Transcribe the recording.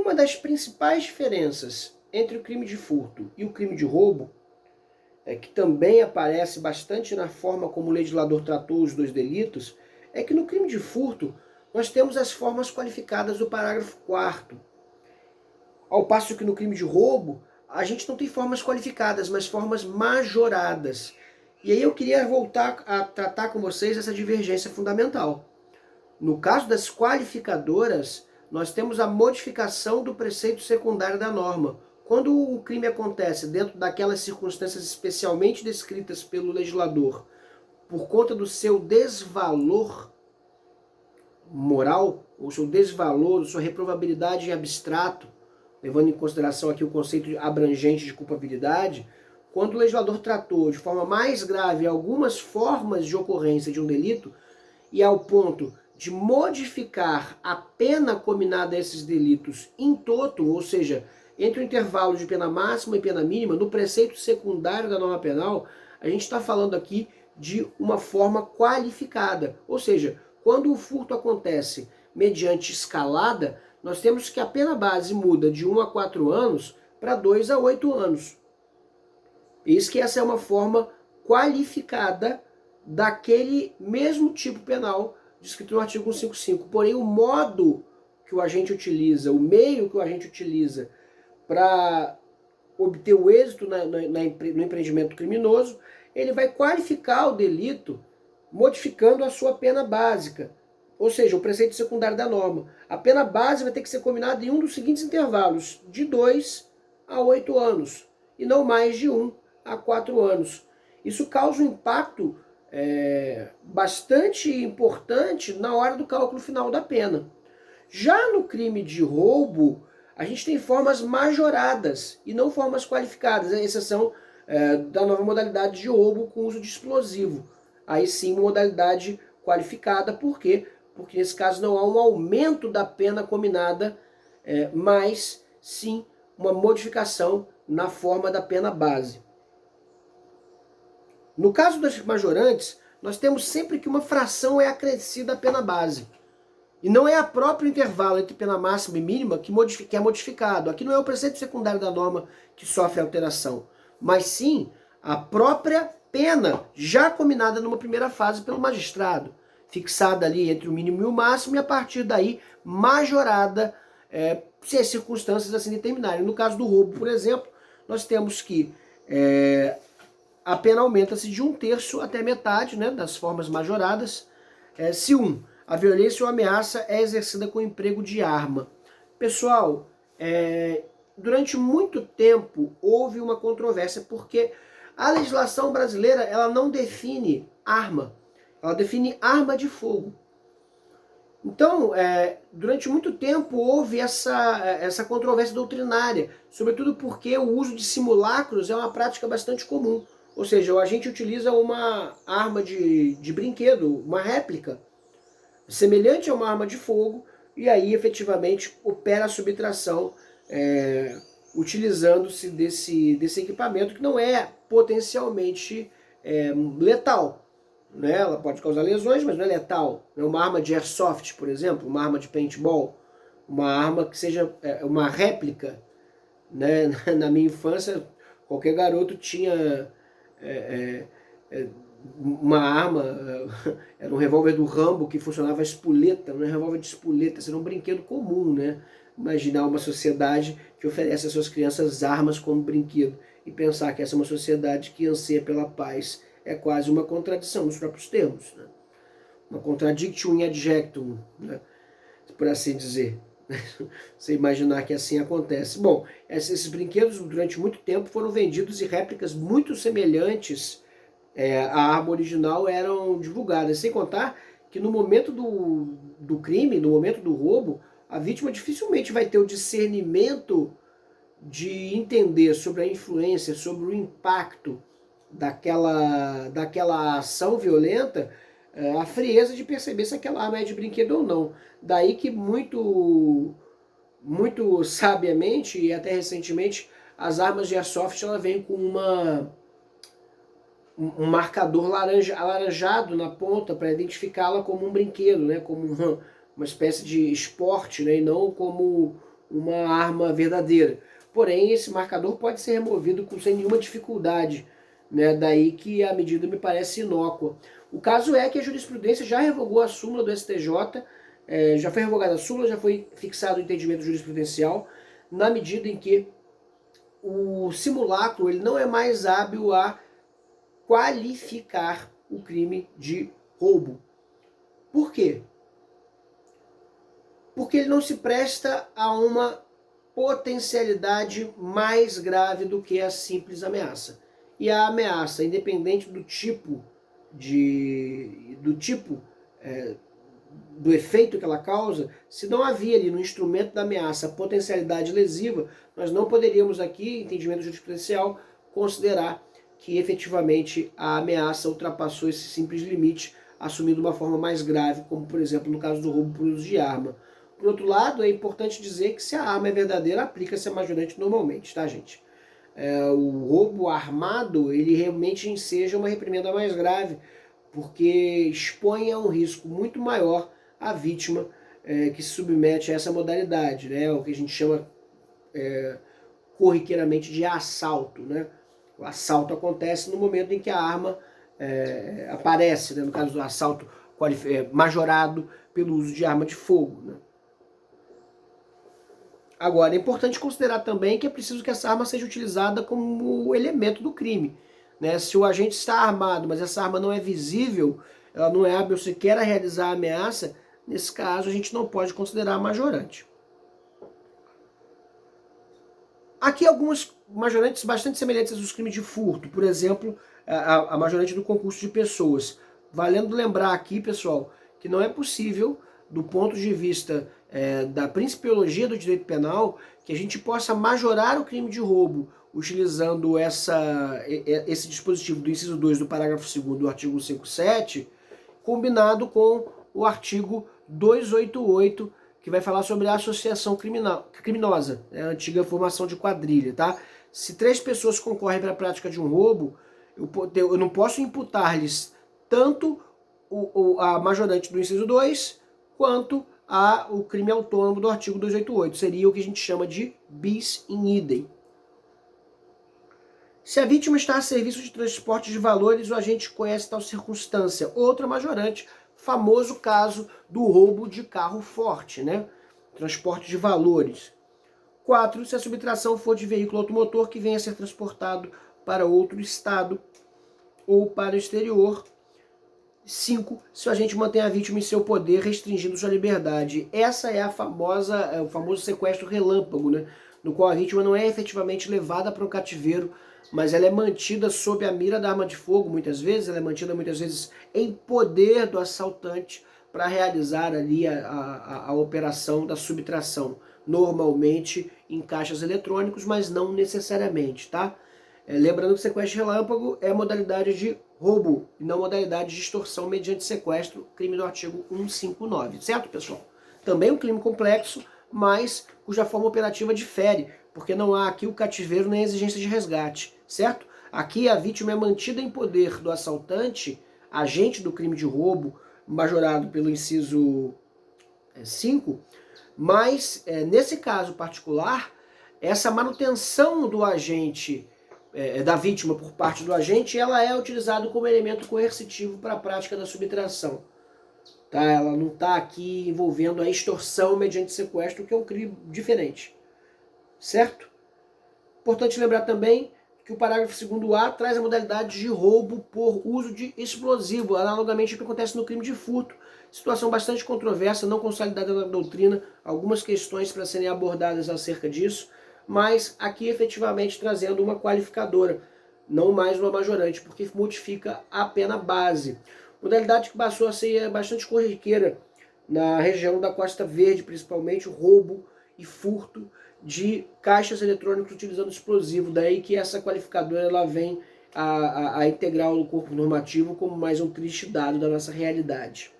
uma das principais diferenças entre o crime de furto e o crime de roubo, que também aparece bastante na forma como o legislador tratou os dois delitos, é que no crime de furto nós temos as formas qualificadas do parágrafo 4º, ao passo que no crime de roubo a gente não tem formas qualificadas, mas formas majoradas. E aí eu queria voltar a tratar com vocês essa divergência fundamental. No caso das qualificadoras, nós temos a modificação do preceito secundário da norma. Quando o crime acontece dentro daquelas circunstâncias especialmente descritas pelo legislador, por conta do seu desvalor moral, ou seu desvalor, sua reprovabilidade em abstrato, levando em consideração aqui o conceito abrangente de culpabilidade, quando o legislador tratou de forma mais grave algumas formas de ocorrência de um delito, e ao ponto de modificar a pena combinada a esses delitos in toto, ou seja, entre o intervalo de pena máxima e pena mínima, no preceito secundário da norma penal, a gente está falando aqui de uma forma qualificada. Ou seja, quando o furto acontece mediante escalada, nós temos que a pena base muda de 1 a 4 anos para 2 a 8 anos. Eis que essa é uma forma qualificada daquele mesmo tipo penal descrito no artigo 155. Porém, o modo que o agente utiliza, o meio que o agente utiliza para obter o êxito no empreendimento criminoso, ele vai qualificar o delito modificando a sua pena básica, ou seja, o preceito secundário da norma. A pena base vai ter que ser combinada em um dos seguintes intervalos, de 2 a 8 anos, e não mais de 1 a 4 anos. Isso causa um impacto bastante importante na hora do cálculo final da pena. Já no crime de roubo, a gente tem formas majoradas e não formas qualificadas, a exceção da nova modalidade de roubo com uso de explosivo. Aí sim, uma modalidade qualificada, por quê? Porque nesse caso não há um aumento da pena combinada, mas sim uma modificação na forma da pena base. No caso das majorantes, nós temos sempre que uma fração é acrescida à pena base. E não é a próprio intervalo entre pena máxima e mínima que é modificado. Aqui não é o preceito secundário da norma que sofre alteração, mas sim a própria pena já combinada numa primeira fase pelo magistrado, fixada ali entre o mínimo e o máximo e a partir daí majorada se as circunstâncias assim determinarem. No caso do roubo, por exemplo, nós temos que a pena aumenta-se de 1/3 até metade, né, das formas majoradas, se a violência ou ameaça é exercida com o emprego de arma. Pessoal, durante muito tempo houve uma controvérsia porque a legislação brasileira ela não define arma, ela define arma de fogo. Então, durante muito tempo houve essa controvérsia doutrinária, sobretudo porque o uso de simulacros é uma prática bastante comum. Ou seja, o agente utiliza uma arma de brinquedo, uma réplica, semelhante a uma arma de fogo, e aí efetivamente opera a subtração utilizando-se desse equipamento que não é potencialmente letal. Né? Ela pode causar lesões, mas não é letal. Uma arma de airsoft, por exemplo, uma arma de paintball, uma arma que seja uma réplica. Né? Na minha infância, qualquer garoto tinha uma arma, era um revólver do Rambo que funcionava a espoleta, um revólver de espoleta, isso era um brinquedo comum, né? Imaginar uma sociedade que oferece às suas crianças armas como brinquedo e pensar que essa é uma sociedade que anseia pela paz é quase uma contradição nos próprios termos, né? Uma contradictio in adjectum, né? Por assim dizer. Você imaginar que assim acontece. Bom, esses brinquedos durante muito tempo foram vendidos e réplicas muito semelhantes à arma original eram divulgadas. Sem contar que no momento do crime, no momento do roubo, a vítima dificilmente vai ter o discernimento de entender sobre a influência, sobre o impacto daquela ação violenta, a frieza de perceber se aquela arma é de brinquedo ou não. Daí que muito sabiamente e até recentemente as armas de airsoft ela vêm com um marcador alaranjado na ponta para identificá-la como um brinquedo, né, como uma espécie de esporte, né, e não como uma arma verdadeira. Porém, esse marcador pode ser removido sem nenhuma dificuldade, né? Daí que a medida me parece inócua. O caso é que a jurisprudência já revogou a súmula do STJ, já foi revogada a súmula, já foi fixado o entendimento jurisprudencial, na medida em que o simulacro ele não é mais hábil a qualificar o crime de roubo. Por quê? Porque ele não se presta a uma potencialidade mais grave do que a simples ameaça. E a ameaça, independente do tipo do efeito que ela causa, se não havia ali no instrumento da ameaça potencialidade lesiva, nós não poderíamos aqui, entendimento jurisprudencial, considerar que efetivamente a ameaça ultrapassou esse simples limite, assumindo uma forma mais grave, como por exemplo no caso do roubo por uso de arma. Por outro lado, é importante dizer que se a arma é verdadeira, aplica-se a majorante normalmente, tá, gente? O roubo armado, ele realmente enseja uma reprimenda mais grave, porque expõe a um risco muito maior a vítima que se submete a essa modalidade, né? O que a gente chama corriqueiramente de assalto, né? O assalto acontece no momento em que a arma aparece, né? No caso do assalto majorado pelo uso de arma de fogo, né? Agora, é importante considerar também que é preciso que essa arma seja utilizada como elemento do crime, né? Se o agente está armado, mas essa arma não é visível, ela não é hábil sequer a realizar a ameaça, nesse caso a gente não pode considerar a majorante. Aqui algumas majorantes bastante semelhantes aos crimes de furto, por exemplo, a majorante do concurso de pessoas. Valendo lembrar aqui, pessoal, que não é possível, do ponto de vista da principiologia do direito penal, que a gente possa majorar o crime de roubo utilizando esse dispositivo do inciso 2 do parágrafo 2º do artigo 157, combinado com o artigo 288, que vai falar sobre a associação criminosa, a antiga formação de quadrilha, tá? Se 3 pessoas concorrem para a prática de um roubo, eu não posso imputar-lhes tanto a majorante do inciso 2, quanto o crime autônomo do artigo 288. Seria o que a gente chama de bis in idem. Se a vítima está a serviço de transporte de valores, o agente conhece tal circunstância. Outra majorante, famoso caso do roubo de carro forte, né? Transporte de valores. 4. Se a subtração for de veículo automotor que venha a ser transportado para outro estado ou para o exterior. 5. Se o agente mantém a vítima em seu poder, restringindo sua liberdade. Essa é o famoso sequestro relâmpago, né? No qual a vítima não é efetivamente levada para um cativeiro, mas ela é mantida sob a mira da arma de fogo, muitas vezes, ela é mantida muitas vezes em poder do assaltante para realizar ali a operação da subtração, normalmente em caixas eletrônicos, mas não necessariamente, tá? Lembrando que sequestro relâmpago é modalidade de roubo e não modalidade de extorsão mediante sequestro, crime do artigo 159, certo, pessoal? Também um crime complexo, mas cuja forma operativa difere, porque não há aqui o cativeiro nem a exigência de resgate, certo? Aqui a vítima é mantida em poder do assaltante, agente do crime de roubo, majorado pelo inciso 5, mas nesse caso particular, essa manutenção do agente, da vítima por parte do agente, ela é utilizada como elemento coercitivo para a prática da subtração. Tá? Ela não está aqui envolvendo a extorsão mediante sequestro, que é um crime diferente. Certo? Importante lembrar também que o parágrafo 2º-A traz a modalidade de roubo por uso de explosivo, analogamente ao que acontece no crime de furto. Situação bastante controversa, não consolidada na doutrina, algumas questões para serem abordadas acerca disso, mas aqui efetivamente trazendo uma qualificadora, não mais uma majorante, porque modifica a pena base. Modalidade que passou a ser bastante corriqueira na região da Costa Verde, principalmente o roubo e furto de caixas eletrônicas utilizando explosivo. Daí que essa qualificadora ela vem a integrar o corpo normativo como mais um triste dado da nossa realidade.